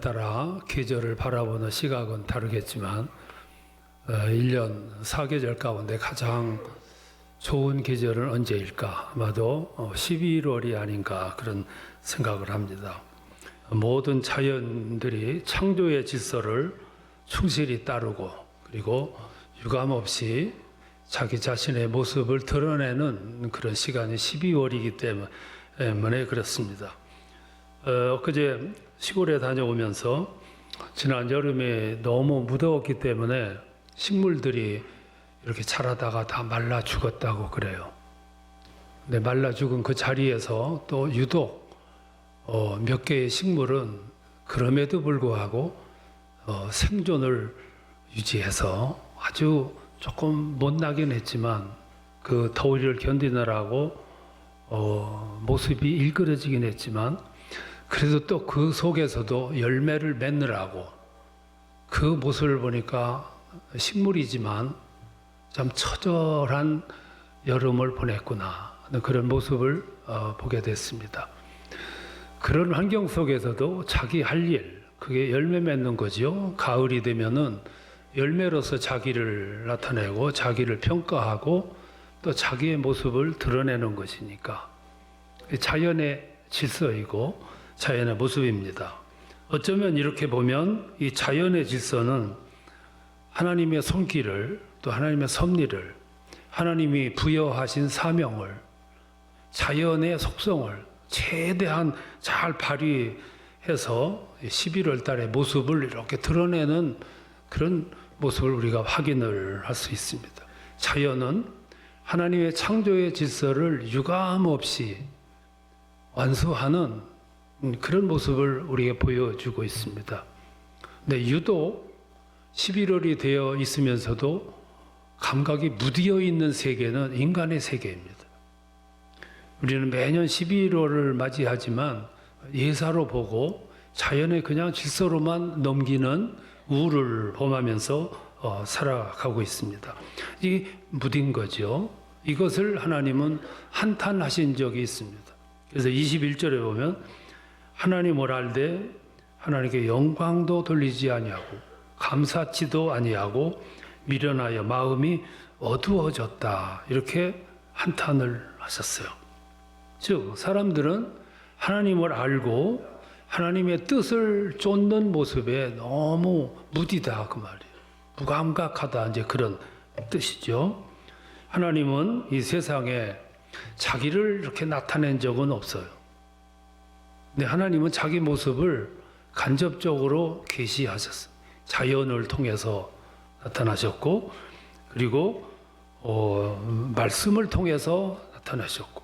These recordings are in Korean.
따라 계절을 바라보는 시각은 다르겠지만 1년 4계절 가운데 가장 좋은 계절은 언제일까? 아마도 12월이 아닌가 그런 생각을 합니다. 모든 자연들이 창조의 질서를 충실히 따르고 그리고 유감없이 자기 자신의 모습을 드러내는 그런 시간이 12월이기 때문에 그렇습니다. 엊그제 시골에 다녀오면서 지난 여름에 너무 무더웠기 때문에 식물들이 이렇게 자라다가 다 말라 죽었다고 그래요. 근데 말라 죽은 그 자리에서 또 유독 몇 개의 식물은 그럼에도 불구하고 생존을 유지해서 아주 조금 못나긴 했지만 그 더위를 견디느라고 모습이 일그러지긴 했지만 그래도 또 그 속에서도 열매를 맺느라고 그 모습을 보니까 식물이지만 참 처절한 여름을 보냈구나 그런 모습을 보게 됐습니다. 그런 환경 속에서도 자기 할 일, 그게 열매 맺는 거죠. 가을이 되면은 열매로서 자기를 나타내고 자기를 평가하고 또 자기의 모습을 드러내는 것이니까 자연의 질서이고 자연의 모습입니다. 어쩌면 이렇게 보면 이 자연의 질서는 하나님의 손길을 또 하나님의 섭리를 하나님이 부여하신 사명을 자연의 속성을 최대한 잘 발휘해서 11월 달의 모습을 이렇게 드러내는 그런 모습을 우리가 확인을 할 수 있습니다. 자연은 하나님의 창조의 질서를 유감없이 완수하는 그런 모습을 우리에게 보여주고 있습니다. 근데 유독 11월이 되어 있으면서도 감각이 무디어 있는 세계는 인간의 세계입니다. 우리는 매년 11월을 맞이하지만 예사로 보고 자연의 그냥 질서로만 넘기는 우울을 범하면서 살아가고 있습니다. 이 무딘 거죠. 이것을 하나님은 한탄하신 적이 있습니다. 그래서 21절에 보면 하나님을 알되 하나님께 영광도 돌리지 아니하고 감사치도 아니하고 미련하여 마음이 어두워졌다 이렇게 한탄을 하셨어요. 즉 사람들은 하나님을 알고 하나님의 뜻을 쫓는 모습에 너무 무디다 그 말이에요. 무감각하다 이제 그런 뜻이죠. 하나님은 이 세상에 자기를 이렇게 나타낸 적은 없어요. 근데 하나님은 자기 모습을 간접적으로 계시하셨어요. 자연을 통해서 나타나셨고 그리고 말씀을 통해서 나타나셨고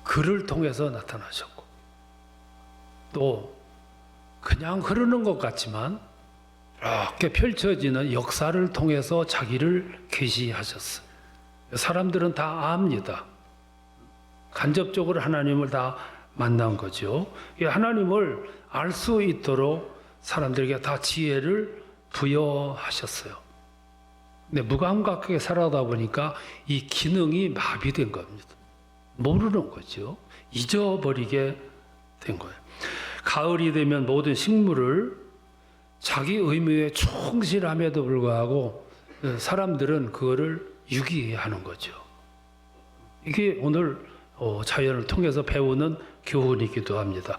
글을 통해서 나타나셨고 또 그냥 흐르는 것 같지만 이렇게 펼쳐지는 역사를 통해서 자기를 계시하셨어요. 사람들은 다 압니다. 간접적으로 하나님을 다 만난 거죠. 하나님을 알 수 있도록 사람들에게 다 지혜를 부여하셨어요. 근데 무감각하게 살아다 보니까 이 기능이 마비된 겁니다. 모르는 거죠. 잊어버리게 된 거예요. 가을이 되면 모든 식물을 자기 의무에 충실함에도 불구하고 사람들은 그거를 유기하는 거죠. 이게 오늘 자연을 통해서 배우는 교훈이기도 합니다.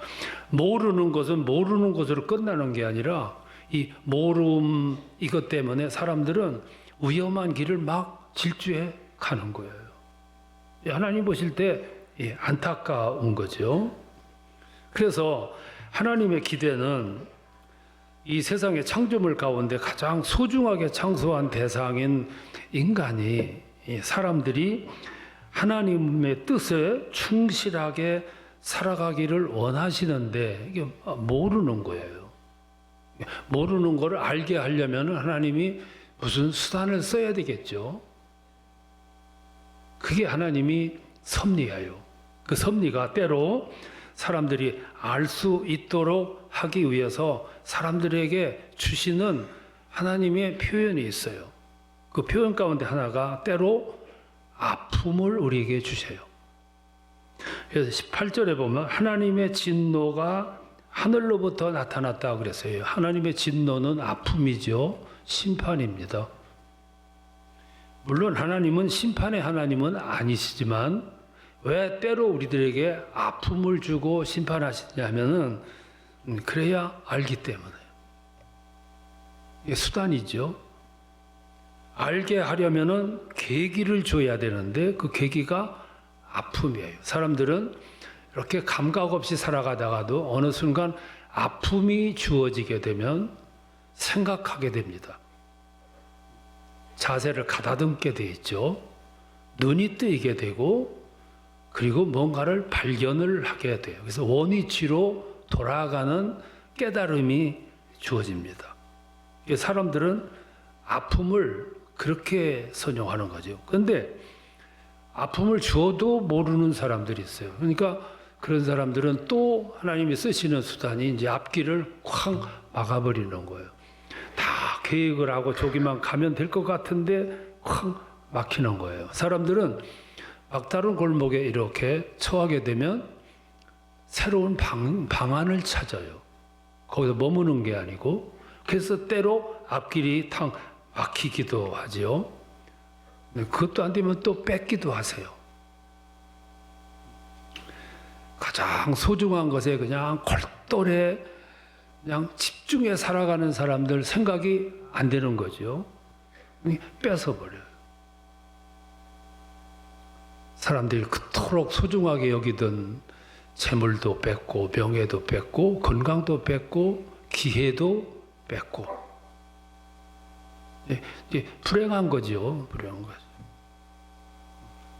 모르는 것은 모르는 것으로 끝나는 게 아니라 이 모름 이것 때문에 사람들은 위험한 길을 막 질주해 가는 거예요. 하나님 보실 때 안타까운 거죠. 그래서 하나님의 기대는 이 세상의 창조물 가운데 가장 소중하게 창조한 대상인 인간이 사람들이 하나님의 뜻에 충실하게 살아가기를 원하시는데 이게 모르는 거예요. 모르는 걸 알게 하려면 하나님이 무슨 수단을 써야 되겠죠. 그게 하나님이 섭리예요. 그 섭리가 때로 사람들이 알 수 있도록 하기 위해서 사람들에게 주시는 하나님의 표현이 있어요. 그 표현 가운데 하나가 때로 아픔을 우리에게 주세요. 그래서 18절에 보면 하나님의 진노가 하늘로부터 나타났다 그랬어요. 하나님의 진노는 아픔이죠. 심판입니다. 물론 하나님은 심판의 하나님은 아니시지만 왜 때로 우리들에게 아픔을 주고 심판하시냐면은 그래야 알기 때문에. 이게 수단이죠. 알게 하려면은 계기를 줘야 되는데 그 계기가 아픔이에요. 사람들은 이렇게 감각 없이 살아가다가도 어느 순간 아픔이 주어지게 되면 생각하게 됩니다. 자세를 가다듬게 돼 있죠. 눈이 뜨이게 되고 그리고 뭔가를 발견을 하게 돼요. 그래서 원위치로 돌아가는 깨달음이 주어집니다. 사람들은 아픔을 그렇게 선용하는 거죠. 그런데 아픔을 주어도 모르는 사람들이 있어요. 그러니까 그런 사람들은 또 하나님이 쓰시는 수단이 이제 앞길을 쾅 막아버리는 거예요. 다 계획을 하고 저기만 가면 될 것 같은데 쾅 막히는 거예요. 사람들은 막다른 골목에 이렇게 처하게 되면 새로운 방안을 찾아요. 거기서 머무는 게 아니고, 그래서 때로 앞길이 탕 막히기도 하지요. 그것도 안 되면 또 뺏기도 하세요. 가장 소중한 것에 그냥 골똘해 그냥 집중해 살아가는 사람들 생각이 안 되는 거죠. 뺏어버려요. 사람들이 그토록 소중하게 여기던 재물도 뺏고 명예도 뺏고 건강도 뺏고 기회도 뺏고 이제 불행한 거죠. 불행한 거죠.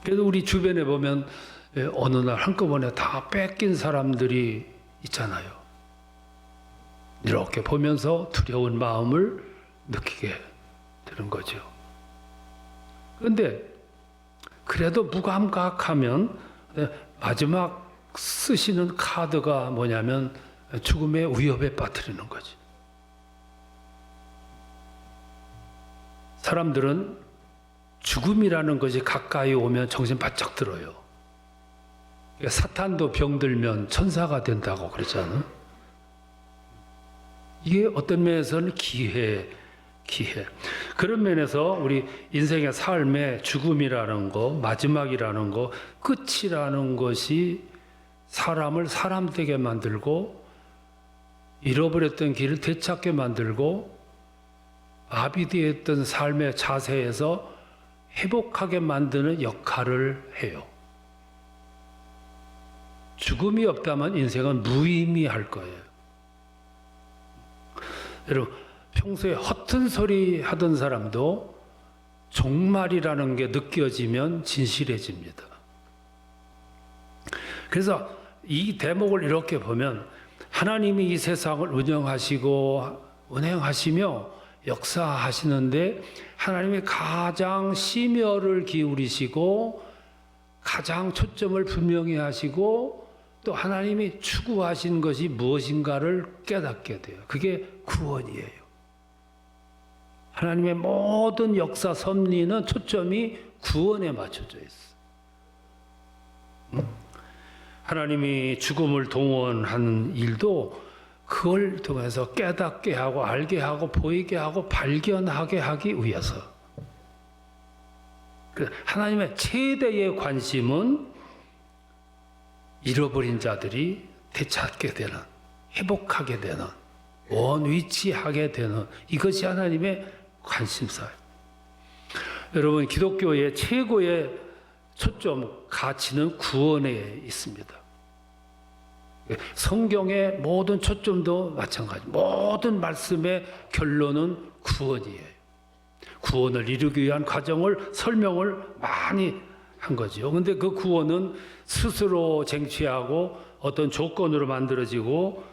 그래도 우리 주변에 보면 어느 날 한꺼번에 다 뺏긴 사람들이 있잖아요. 이렇게 보면서 두려운 마음을 느끼게 되는 거죠. 그런데 그래도 무감각하면 마지막 쓰시는 카드가 뭐냐면 죽음의 위협에 빠뜨리는 거지. 사람들은 죽음이라는 것이 가까이 오면 정신 바짝 들어요. 사탄도 병들면 천사가 된다고 그랬잖아요. 이게 어떤 면에서는 기회. 그런 면에서 우리 인생의 삶의 죽음이라는 거, 마지막이라는 거, 끝이라는 것이 사람을 사람 되게 만들고 잃어버렸던 길을 되찾게 만들고 마비되었던 삶의 자세에서 회복하게 만드는 역할을 해요. 죽음이 없다면 인생은 무의미할 거예요. 여러분, 평소에 허튼 소리 하던 사람도 종말이라는 게 느껴지면 진실해집니다. 그래서 이 대목을 이렇게 보면 하나님이 이 세상을 운행하시며 역사하시는데 하나님이 가장 심혈을 기울이시고 가장 초점을 분명히 하시고 또 하나님이 추구하신 것이 무엇인가를 깨닫게 돼요. 그게 구원이에요. 하나님의 모든 역사 섭리는 초점이 구원에 맞춰져 있어. 하나님이 죽음을 동원하는 일도 그걸 통해서 깨닫게 하고 알게 하고 보이게 하고 발견하게 하기 위해서. 하나님의 최대의 관심은 잃어버린 자들이 되찾게 되는, 회복하게 되는, 원위치하게 되는 이것이 하나님의 관심사예요. 여러분, 기독교의 최고의 초점, 가치는 구원에 있습니다. 성경의 모든 초점도 마찬가지. 모든 말씀의 결론은 구원이에요. 구원을 이루기 위한 과정을 설명을 많이 한 거죠. 그런데 그 구원은 스스로 쟁취하고 어떤 조건으로 만들어지고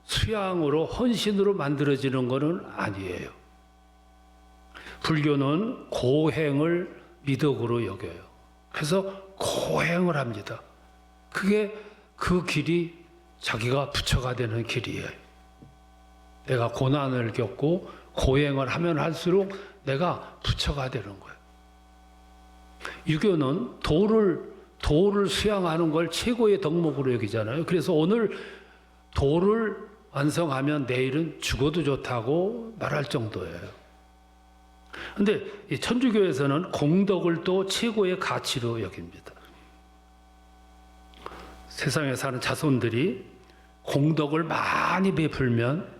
수양으로 헌신으로 만들어지는 것은 아니에요. 불교는 고행을 미덕으로 여겨요. 그래서 고행을 합니다. 그게 그 길이 자기가 부처가 되는 길이에요. 내가 고난을 겪고 고행을 하면 할수록 내가 부처가 되는 거예요. 유교는 도를 수양하는 걸 최고의 덕목으로 여기잖아요. 그래서 오늘 도를 완성하면 내일은 죽어도 좋다고 말할 정도예요. 근데 이 천주교에서는 공덕을 또 최고의 가치로 여깁니다. 세상에 사는 자손들이 공덕을 많이 베풀면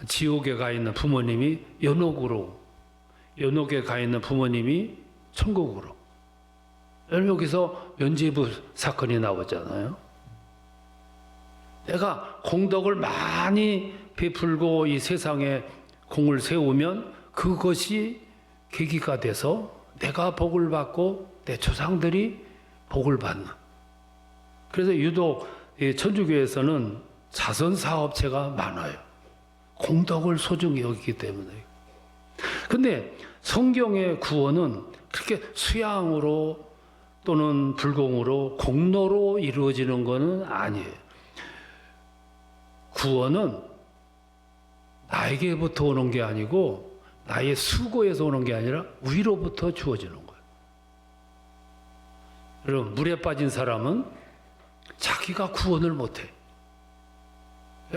지옥에 가 있는 부모님이 연옥으로, 연옥에 가 있는 부모님이 천국으로. 여기서 면죄부 사건이 나오잖아요. 내가 공덕을 많이 베풀고 이 세상에 공을 세우면 그것이 계기가 돼서 내가 복을 받고 내 조상들이 복을 받는. 그래서 유독 천주교에서는 자선사업체가 많아요. 공덕을 소중히 여기기 때문에. 근데 성경의 구원은 그렇게 수양으로 또는 불공으로 공로로 이루어지는 것은 아니에요. 구원은 나에게부터 오는 게 아니고 나의 수고에서 오는 게 아니라 위로부터 주어지는 거예요. 여러분, 물에 빠진 사람은 자기가 구원을 못해.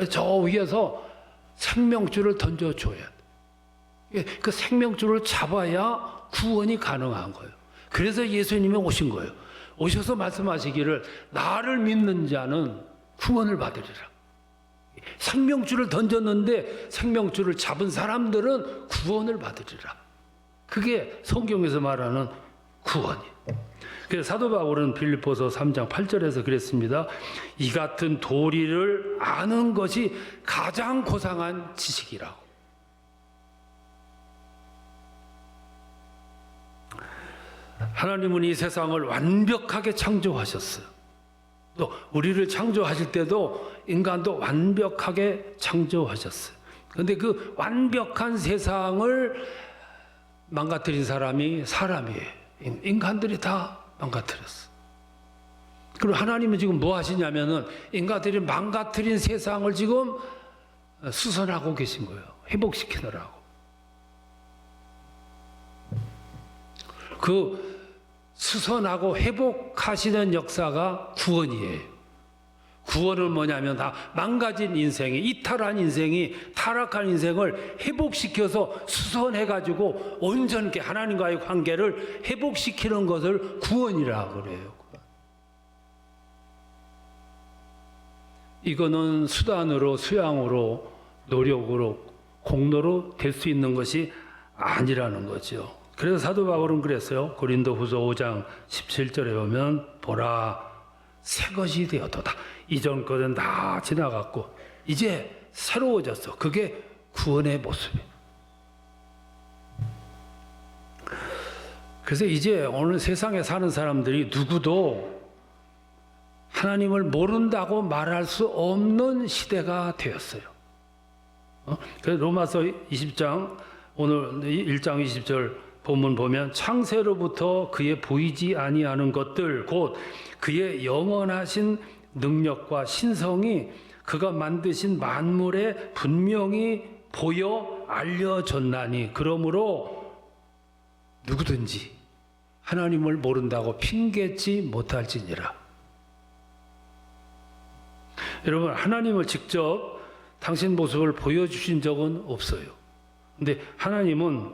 저 위에서 생명줄을 던져줘야 돼. 그 생명줄을 잡아야 구원이 가능한 거예요. 그래서 예수님이 오신 거예요. 오셔서 말씀하시기를 나를 믿는 자는 구원을 받으리라. 생명줄을 던졌는데 생명줄을 잡은 사람들은 구원을 받으리라. 그게 성경에서 말하는 구원이에요. 그래서 사도 바울은 빌립보서 3장 8절에서 그랬습니다. 이 같은 도리를 아는 것이 가장 고상한 지식이라고. 하나님은 이 세상을 완벽하게 창조하셨어요. 또 우리를 창조하실 때도 인간도 완벽하게 창조하셨어요. 그런데 그 완벽한 세상을 망가뜨린 사람이 사람이에요. 인간들이 다 망가뜨렸어. 그리고 하나님은 지금 뭐 하시냐면은 인간들이 망가뜨린 세상을 지금 수선하고 계신 거예요. 회복시키느라고. 그 수선하고 회복하시는 역사가 구원이에요. 구원은 뭐냐면 다 망가진 인생이, 이탈한 인생이, 타락한 인생을 회복시켜서 수선해가지고 온전하게 하나님과의 관계를 회복시키는 것을 구원이라고 그래요. 이거는 수단으로, 수양으로, 노력으로, 공로로 될 수 있는 것이 아니라는 거죠. 그래서 사도 바울은 그랬어요. 고린도후서 5장 17절에 보면 보라 새 것이 되었도다. 이전 것은 다 지나갔고 이제 새로워졌어. 그게 구원의 모습이에요. 그래서 이제 오늘 세상에 사는 사람들이 누구도 하나님을 모른다고 말할 수 없는 시대가 되었어요. 그래서 로마서 20장 오늘 1장 20절 본문 보면 창세로부터 그의 보이지 아니하는 것들 곧 그의 영원하신 능력과 신성이 그가 만드신 만물에 분명히 보여 알려졌나니 그러므로 누구든지 하나님을 모른다고 핑계치 못할지니라. 여러분, 하나님을 직접 당신 모습을 보여주신 적은 없어요. 근데 하나님은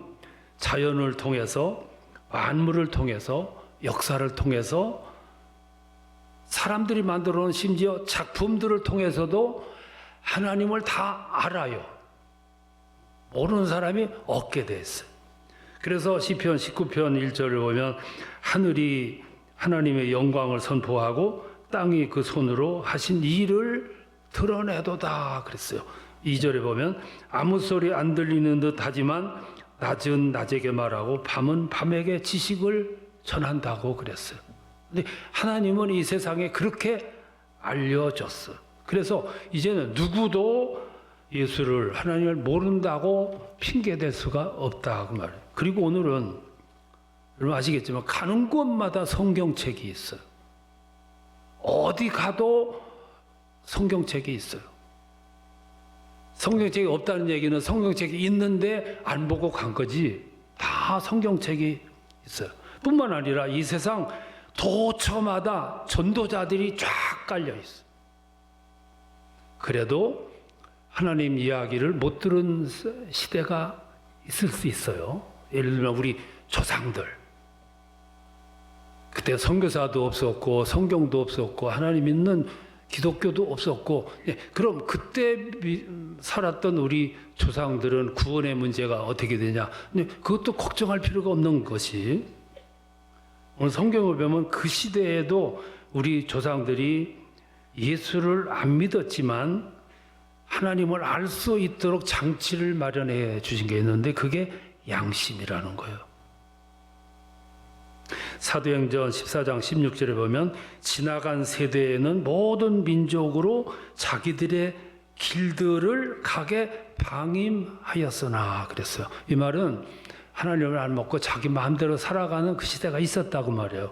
자연을 통해서, 만물을 통해서, 역사를 통해서, 사람들이 만들어 놓은 심지어 작품들을 통해서도 하나님을 다 알아요. 모르는 사람이 없게 됐어요. 그래서 시편 19편 1절을 보면 하늘이 하나님의 영광을 선포하고 땅이 그 손으로 하신 일을 드러내도다 그랬어요. 2절에 보면 아무 소리 안 들리는 듯 하지만 낮은 낮에게 말하고 밤은 밤에게 지식을 전한다고 그랬어요. 근데 하나님은 이 세상에 그렇게 알려줬어요. 그래서 이제는 누구도 예수를, 하나님을 모른다고 핑계댈 수가 없다고 말해요. 그리고 오늘은 여러분 아시겠지만 가는 곳마다 성경책이 있어요. 어디 가도 성경책이 있어요. 성경책이 없다는 얘기는 성경책이 있는데 안 보고 간 거지. 다 성경책이 있어요. 뿐만 아니라 이 세상 도처마다 전도자들이 쫙 깔려 있어요. 그래도 하나님 이야기를 못 들은 시대가 있을 수 있어요. 예를 들면 우리 조상들. 그때 선교사도 없었고 성경도 없었고 하나님 믿는 기독교도 없었고, 그럼 그때 살았던 우리 조상들은 구원의 문제가 어떻게 되냐? 그것도 걱정할 필요가 없는 것이, 오늘 성경을 보면 그 시대에도 우리 조상들이 예수를 안 믿었지만 하나님을 알 수 있도록 장치를 마련해 주신 게 있는데 그게 양심이라는 거예요. 사도행전 14장 16절에 보면 지나간 세대에는 모든 민족으로 자기들의 길들을 가게 방임하였으나 그랬어요. 이 말은 하나님을 안 먹고 자기 마음대로 살아가는 그 시대가 있었다고 말해요.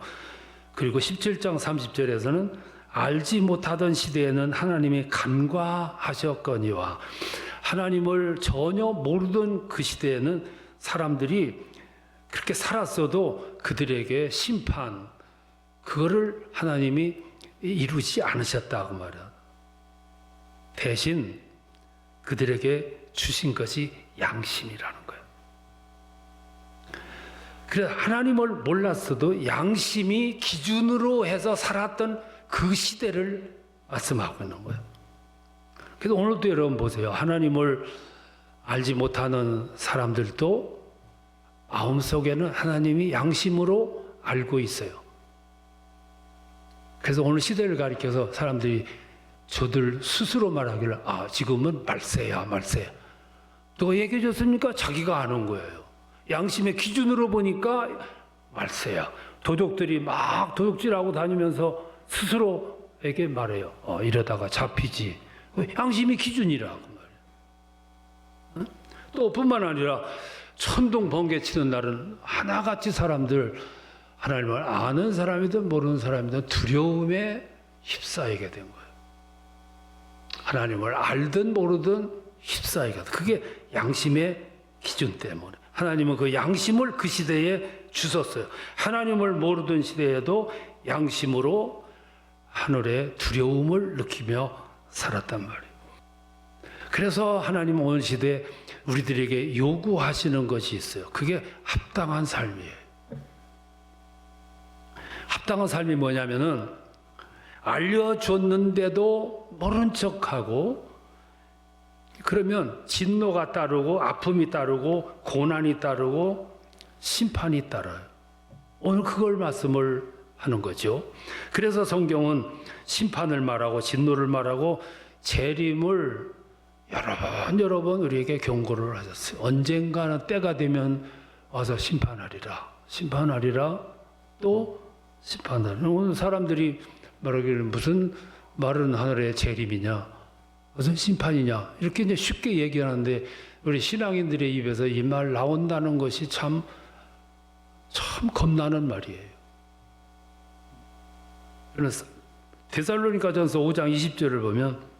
그리고 17장 30절에서는 알지 못하던 시대에는 하나님이 간과하셨거니와, 하나님을 전혀 모르던 그 시대에는 사람들이 그렇게 살았어도 그들에게 심판, 그거를 하나님이 이루지 않으셨다고 말이야. 대신 그들에게 주신 것이 양심이라는 거예요. 그래서 하나님을 몰랐어도 양심이 기준으로 해서 살았던 그 시대를 말씀하고 있는 거예요. 그래서 오늘도 여러분 보세요. 하나님을 알지 못하는 사람들도 마음속에는 하나님이 양심으로 알고 있어요. 그래서 오늘 시대를 가리켜서 사람들이 저들 스스로 말하기를 지금은 말세야. 누가 얘기해 줬습니까? 자기가 아는 거예요. 양심의 기준으로 보니까 말세야. 도둑들이 막 도둑질하고 다니면서 스스로에게 말해요. 이러다가 잡히지. 양심이 기준이라고 말해요. 또 뿐만 아니라 천둥 번개 치는 날은 하나같이 사람들, 하나님을 아는 사람이든 모르는 사람이든 두려움에 휩싸이게 된 거예요. 하나님을 알든 모르든 휩싸이게 된, 그게 양심의 기준 때문에 하나님은 그 양심을 그 시대에 주셨어요. 하나님을 모르던 시대에도 양심으로 하늘의 두려움을 느끼며 살았단 말이에요. 그래서 하나님은 오늘 시대에 우리들에게 요구하시는 것이 있어요. 그게 합당한 삶이에요. 합당한 삶이 뭐냐면은 알려줬는데도 모른 척하고, 그러면 진노가 따르고 아픔이 따르고 고난이 따르고 심판이 따라요. 오늘 그걸 말씀을 하는 거죠. 그래서 성경은 심판을 말하고 진노를 말하고 재림을 여러 번 우리에게 경고를 하셨어요. 언젠가는 때가 되면 와서 심판하리라 또 심판하리라. 오늘 사람들이 말하기를 무슨 마른 하늘의 재림이냐, 무슨 심판이냐, 이렇게 이제 쉽게 얘기하는데 우리 신앙인들의 입에서 이 말 나온다는 것이 참 겁나는 말이에요. 그래서 데살로니가전서 5장 20절을 보면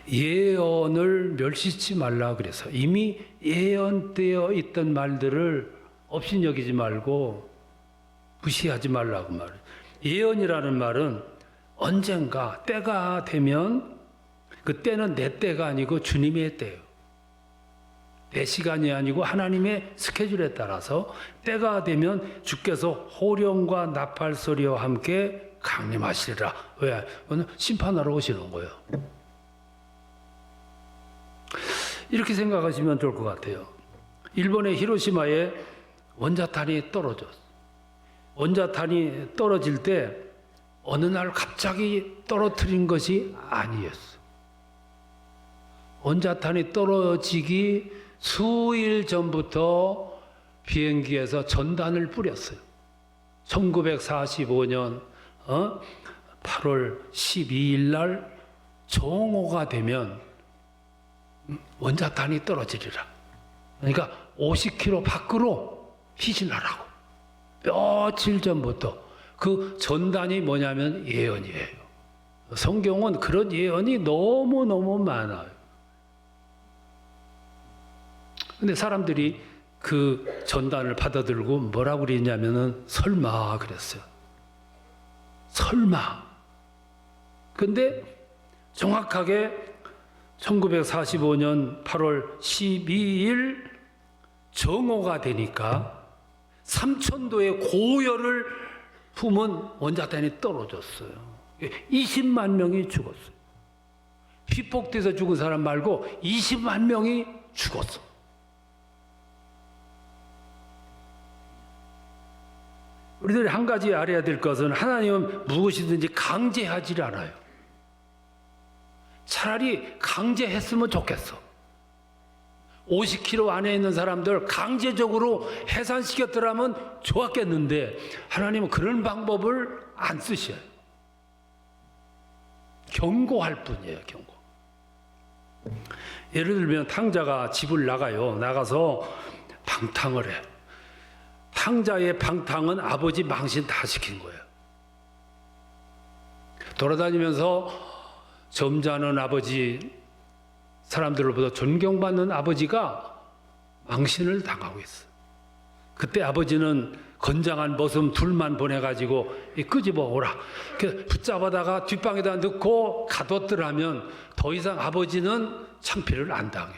예언을 멸시치 말라 그래서, 이미 예언되어 있던 말들을 업신여기지 말고 무시하지 말라고 말해요. 예언이라는 말은 언젠가 때가 되면, 그 때는 내 때가 아니고 주님의 때예요. 내 시간이 아니고 하나님의 스케줄에 따라서 때가 되면 주께서 호령과 나팔 소리와 함께 강림하시리라. 왜? 오늘 심판하러 오시는 거예요. 이렇게 생각하시면 좋을 것 같아요. 일본의 히로시마에 원자탄이 떨어졌어요. 원자탄이 떨어질 때 어느 날 갑자기 떨어뜨린 것이 아니었어요. 원자탄이 떨어지기 수일 전부터 비행기에서 전단을 뿌렸어요. 1945년 8월 12일 날 정오가 되면 원자탄이 떨어지리라. 그러니까 50km 밖으로 피신하라고. 며칠 전부터 그 전단이 뭐냐면 예언이에요. 성경은 그런 예언이 너무너무 많아요. 근데 사람들이 그 전단을 받아들고 뭐라고 그랬냐면은 설마 그랬어요. 설마. 근데 정확하게 1945년 8월 12일 정오가 되니까 3000도의 고열을 품은 원자탄이 떨어졌어요. 20만 명이 죽었어요. 피폭돼서 죽은 사람 말고 20만 명이 죽었어. 우리들이 한 가지 알아야 될 것은 하나님은 무엇이든지 강제하지 않아요. 차라리 강제했으면 좋겠어. 50km 안에 있는 사람들 강제적으로 해산시켰더라면 좋았겠는데 하나님은 그런 방법을 안 쓰셔요. 경고할 뿐이에요. 경고. 예를 들면 탕자가 집을 나가서 방탕을 해. 탕자의 방탕은 아버지 망신 다 시킨 거예요. 돌아다니면서 점잖은 아버지, 사람들로부터 존경받는 아버지가 망신을 당하고 있어요. 그때 아버지는 건장한 모습 둘만 보내가지고 끄집어 오라. 붙잡아다가 뒷방에다 넣고 가뒀더라면 더 이상 아버지는 창피를 안 당해.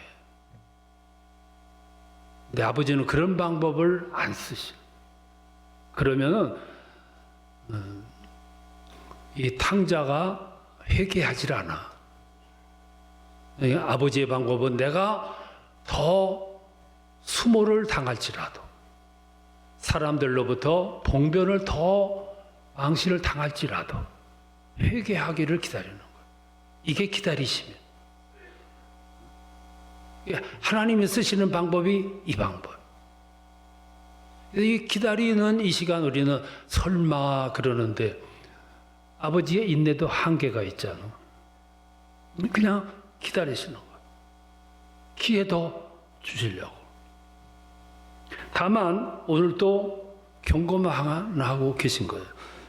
근데 아버지는 그런 방법을 안 쓰셔. 그러면은 이 탕자가 회개하질 않아. 아버지의 방법은 내가 더 수모를 당할지라도, 사람들로부터 봉변을 더 망신을 당할지라도 회개하기를 기다리는 거예요. 이게 기다리시면. 하나님이 쓰시는 방법이 이 방법. 이 기다리는 이 시간 우리는 설마 그러는데 아버지의 인내도 한계가 있잖아. 그냥 기다리시는 거예요. 기회 더 주시려고. 다만 오늘 또 경고만 하고 계신 거예요.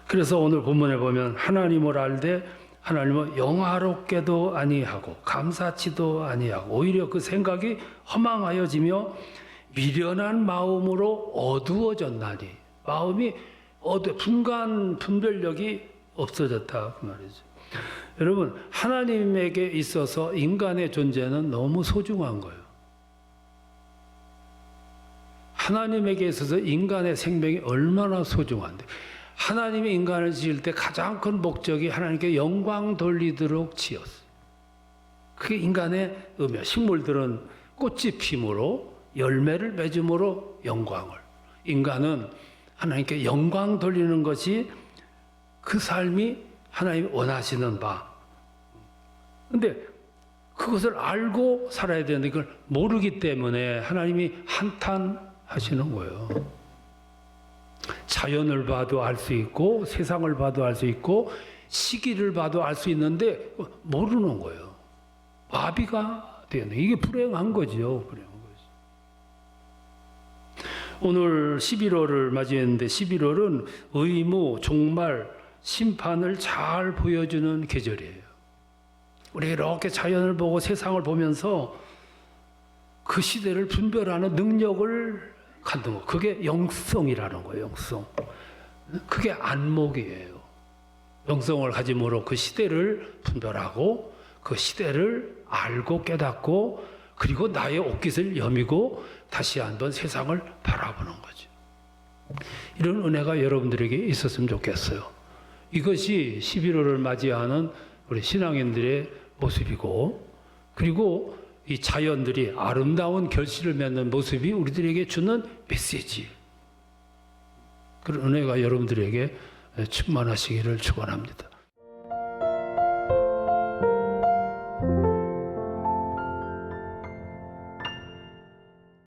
그래서 오늘 본문에 보면 하나님을 알되 하나님은 영화롭게도 아니하고 감사치도 아니하고 오히려 그 생각이 허망하여지며 미련한 마음으로 어두워졌나니, 마음이 분간 분별력이 없어졌다 그 말이죠. 여러분, 하나님에게 있어서 인간의 존재는 너무 소중한 거예요. 하나님에게 있어서 인간의 생명이 얼마나 소중한데, 하나님이 인간을 지을 때 가장 큰 목적이 하나님께 영광 돌리도록 지었어요. 그게 인간의 의미야. 식물들은 꽃이 핌으로, 열매를 맺음으로 영광을. 인간은 하나님께 영광 돌리는 것이 그 삶이 하나님이 원하시는 바. 근데 그것을 알고 살아야 되는데 그걸 모르기 때문에 하나님이 한탄하시는 거예요. 자연을 봐도 알 수 있고 세상을 봐도 알 수 있고 시기를 봐도 알 수 있는데 모르는 거예요. 마비가 되는, 이게 불행한 거죠. 불행한 거죠. 오늘 11월을 맞이했는데 11월은 의무, 종말, 심판을 잘 보여주는 계절이에요. 우리 이렇게 자연을 보고 세상을 보면서 그 시대를 분별하는 능력을 갖는 거, 그게 영성이라는 거예요. 영성. 그게 안목이에요. 영성을 가짐으로 그 시대를 분별하고 그 시대를 알고 깨닫고 그리고 나의 옷깃을 여미고 다시 한번 세상을 바라보는 거죠. 이런 은혜가 여러분들에게 있었으면 좋겠어요. 이것이 11월을 맞이하는 우리 신앙인들의 모습이고, 그리고 이 자연들이 아름다운 결실을 맺는 모습이 우리들에게 주는 메시지. 그런 은혜가 여러분들에게 충만하시기를 축원합니다.